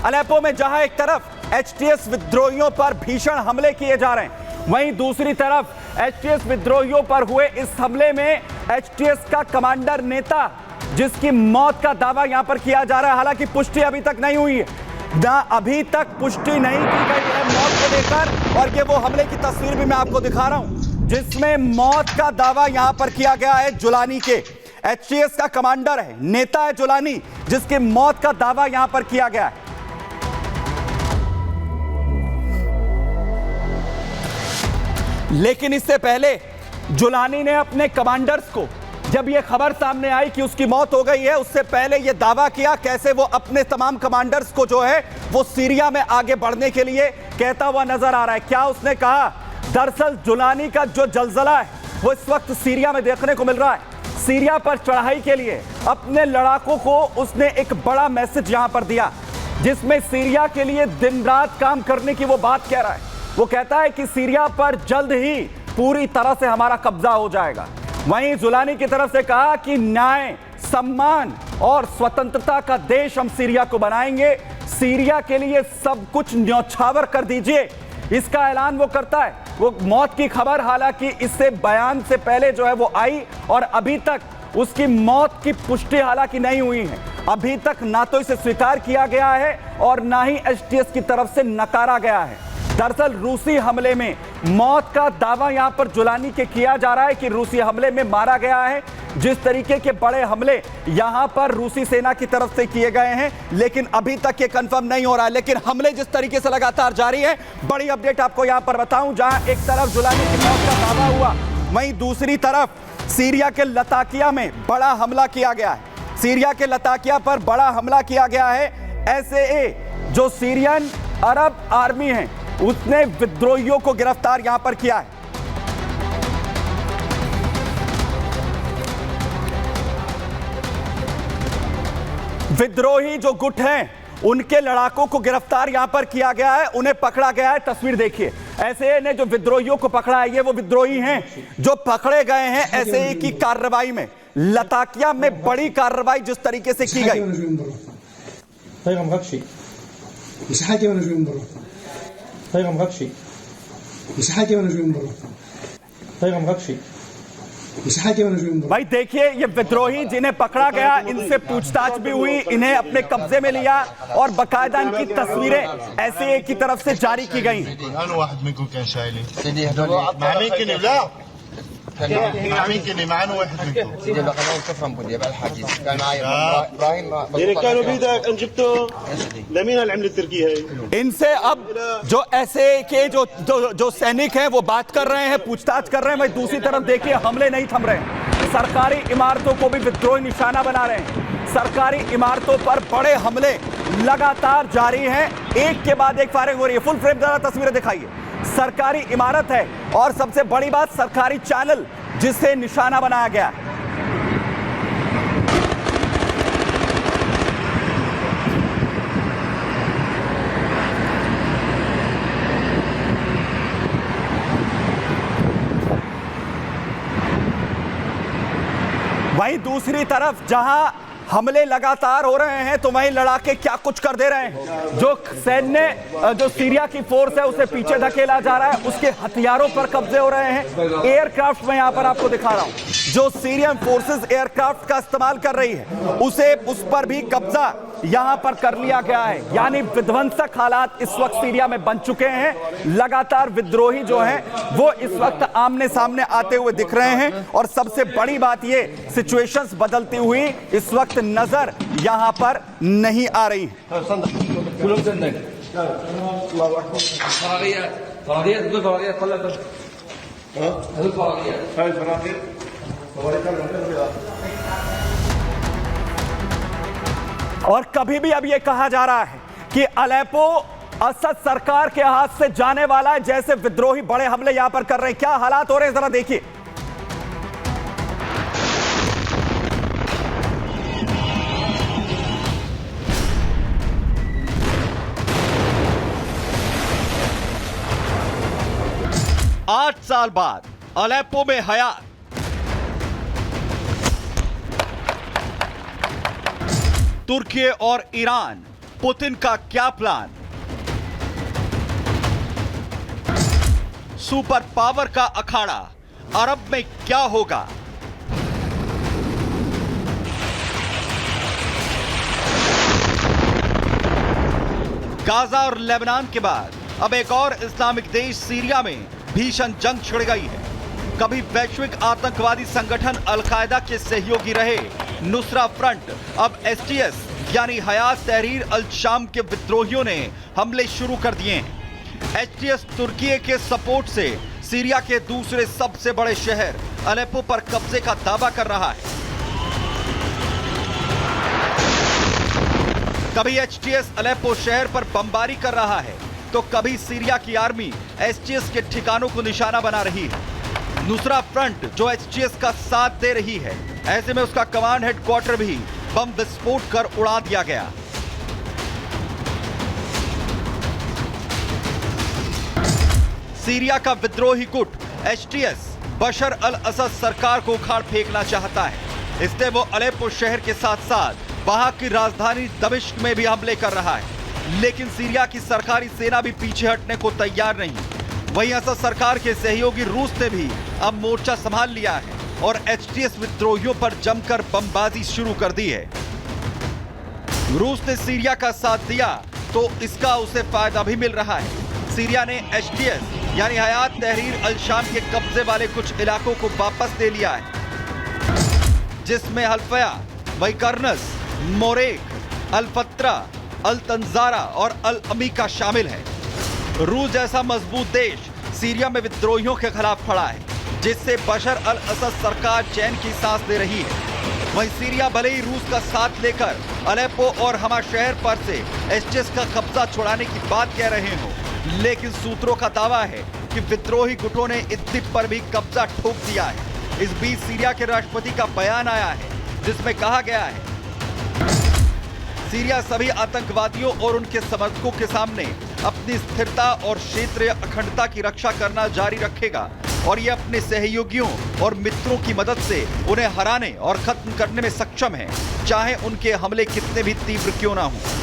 Aleppo में जहां एक तरफ एचटीएस विद्रोहियों पर भीषण हमले किए जा रहे हैं, वहीं दूसरी तरफ एचटीएस विद्रोहियों पर हुए इस हमले में एचटीएस का कमांडर नेता जिसकी मौत का दावा यहां पर किया जा रहा है, हालांकि पुष्टि अभी तक नहीं हुई है, ना अभी तक पुष्टि नहीं की गई है मौत को लेकर। और ये वो हमले की तस्वीर भी मैं आपको दिखा रहा हूं जिसमें मौत का दावा यहां पर किया गया है जुलानी के। एचटीएस का कमांडर है, नेता है जुलानी, जिसकी मौत का दावा यहां पर किया गया है। लेकिन इससे पहले जुलानी ने अपने कमांडर्स को, जब यह खबर सामने आई कि उसकी मौत हो गई है, उससे पहले यह दावा किया कैसे वो अपने तमाम कमांडर्स को जो है वो सीरिया में आगे बढ़ने के लिए कहता हुआ नजर आ रहा है। क्या उसने कहा? दरअसल जुलानी का जो जलजला है वो इस वक्त सीरिया में देखने को मिल रहा है। सीरिया पर चढ़ाई के लिए अपने लड़ाकों को उसने एक बड़ा मैसेज यहां पर दिया, जिसमें सीरिया के लिए दिन रात काम करने की वो बात कह रहा है। वो कहता है कि सीरिया पर जल्द ही पूरी तरह से हमारा कब्जा हो जाएगा। वहीं जुलानी की तरफ से कहा कि न्याय, सम्मान और स्वतंत्रता का देश हम सीरिया को बनाएंगे, सीरिया के लिए सब कुछ न्यौछावर कर दीजिए, इसका ऐलान वो करता है। वो मौत की खबर हालांकि इससे बयान से पहले जो है वो आई और अभी तक उसकी मौत की पुष्टि हालांकि नहीं हुई है। अभी तक ना तो इसे स्वीकार किया गया है और ना ही एचटीएस की तरफ से नकारा गया है। दरअसल रूसी हमले में मौत का दावा यहां पर जुलानी के किया जा रहा है कि रूसी हमले में मारा गया है। जिस तरीके के बड़े हमले यहां पर रूसी सेना की तरफ से किए गए हैं, लेकिन अभी तक ये कंफर्म नहीं हो रहा है। लेकिन हमले जिस तरीके से लगातार जारी है, बड़ी अपडेट आपको यहां पर बताऊं, जहां एक तरफ जुलानी की मौत का दावा हुआ, वहीं दूसरी तरफ सीरिया के लताकिया में बड़ा हमला किया गया है। सीरिया के लताकिया पर बड़ा हमला किया गया है। एसएए जो सीरियन अरब आर्मी है उसने विद्रोहियों को गिरफ्तार यहां पर किया है। विद्रोही जो गुट हैं उनके लड़ाकों को गिरफ्तार यहां पर किया गया है, उन्हें पकड़ा गया है। तस्वीर देखिए, एसएए ने जो विद्रोहियों को पकड़ा है ये वो विद्रोही हैं जो पकड़े गए हैं एसएए की कार्रवाई में। लताकिया में बड़ी कार्रवाई जिस तरीके से की गई, भाई देखिए ये विद्रोही जिन्हें पकड़ा गया, इनसे पूछताछ भी हुई, इन्हें अपने कब्जे में लिया और बकायदा इनकी तस्वीरें एसएए की तरफ से जारी की गई। इनसे अब जो एसए के जो सैनिक हैं वो बात कर रहे हैं, पूछताछ कर रहे हैं। वहीं दूसरी तरफ देखिए हमले नहीं थम रहे हैं, सरकारी इमारतों को भी विद्रोही निशाना बना रहे हैं। सरकारी इमारतों पर बड़े हमले लगातार जारी हैं, एक के बाद एक फायरिंग हो रही है। फुल फ्रेम जरा तस्वीरें दिखाइए। सरकारी इमारत है और सबसे बड़ी बात सरकारी चैनल जिसे निशाना बनाया गया। वहीं दूसरी तरफ जहां हमले लगातार हो रहे हैं तो वहीं लड़ाके क्या कुछ कर दे रहे हैं। जो सैन्य जो सीरिया की फोर्स है उसे पीछे धकेला जा रहा है, उसके हथियारों पर कब्जे हो रहे हैं। एयरक्राफ्ट में यहां पर आपको दिखा रहा हूं, जो सीरियन फोर्सेस एयरक्राफ्ट का इस्तेमाल कर रही है उस पर भी कब्जा यहां पर कर लिया गया है। यानी विध्वंसक हालात इस वक्त सीरिया में बन चुके हैं। लगातार विद्रोही जो हैं वो इस वक्त आमने सामने आते हुए दिख रहे हैं और सबसे बड़ी बात ये सिचुएशंस बदलती हुई इस वक्त नजर यहां पर नहीं आ रही। और कभी भी अब यह कहा जा रहा है कि अलेप्पो असद सरकार के हाथ से जाने वाला है, जैसे विद्रोही बड़े हमले यहां पर कर रहे हैं। क्या हालात हो रहे हैं जरा देखिए। आठ साल बाद अलेप्पो में हयात, तुर्की और ईरान पुतिन का क्या प्लान? सुपर पावर का अखाड़ा, अरब में क्या होगा? गाजा और लेबनान के बाद अब एक और इस्लामिक देश सीरिया में भीषण जंग छिड़ गई है। कभी वैश्विक आतंकवादी संगठन अल-कायदा के सहयोगी रहे नुसरा फ्रंट, अब एचटीएस यानी हयात तहरीर अल शाम के विद्रोहियों ने हमले शुरू कर दिए हैं। एचटीएस तुर्की के सपोर्ट से सीरिया के दूसरे सबसे बड़े शहर अलेप्पो पर कब्जे का दावा कर रहा है। कभी एचटीएस अलेप्पो शहर पर बमबारी कर रहा है तो कभी सीरिया की आर्मी एचटीएस के ठिकानों को निशाना बना रही है। नुसरा फ्रंट जो एचटीएस का साथ दे रही है, ऐसे में उसका कमांड हेडक्वार्टर भी बम विस्फोट कर उड़ा दिया गया। सीरिया का विद्रोही गुट एचटीएस बशर अल असद सरकार को उखाड़ फेंकना चाहता है। इसलिए वो अलेप्पो शहर के साथ साथ वहां की राजधानी दमिश्क में भी हमले कर रहा है। लेकिन सीरिया की सरकारी सेना भी पीछे हटने को तैयार नहीं। वहीं असद सरकार के सहयोगी रूस ने भी अब मोर्चा संभाल लिया है और एचटीएस विद्रोहियों पर जमकर बमबाजी शुरू कर दी है। रूस ने सीरिया का साथ दिया तो इसका उसे फायदा भी मिल रहा है। सीरिया ने एचटीएस यानी हयात तहरीर अल शाम के कब्जे वाले कुछ इलाकों को वापस ले लिया है, जिसमें हल्फया, वैकर्नस, मोरेक, अल-फत्रा, अल-तंजारा और अल-अमीका शामिल है। रूस जैसा मजबूत देश सीरिया में विद्रोहियों के खिलाफ खड़ा है, जिससे बशर अल असद सरकार चैन की सांस ले रही है। वहीं सीरिया भले ही रूस का साथ लेकर अलेप्पो और हमा शहर पर से एचटीएस का कब्जा छुड़ाने की बात कह रहे हो, लेकिन सूत्रों का दावा है कि विद्रोही गुटों ने इदलिब पर भी कब्जा ठोक दिया है। इस बीच सीरिया के राष्ट्रपति का बयान आया है, जिसमें कहा गया है सीरिया सभी आतंकवादियों और उनके समर्थकों के सामने अपनी स्थिरता और क्षेत्रीय अखंडता की रक्षा करना जारी रखेगा और ये अपने सहयोगियों और मित्रों की मदद से उन्हें हराने और खत्म करने में सक्षम है, चाहे उनके हमले कितने भी तीव्र क्यों ना हों।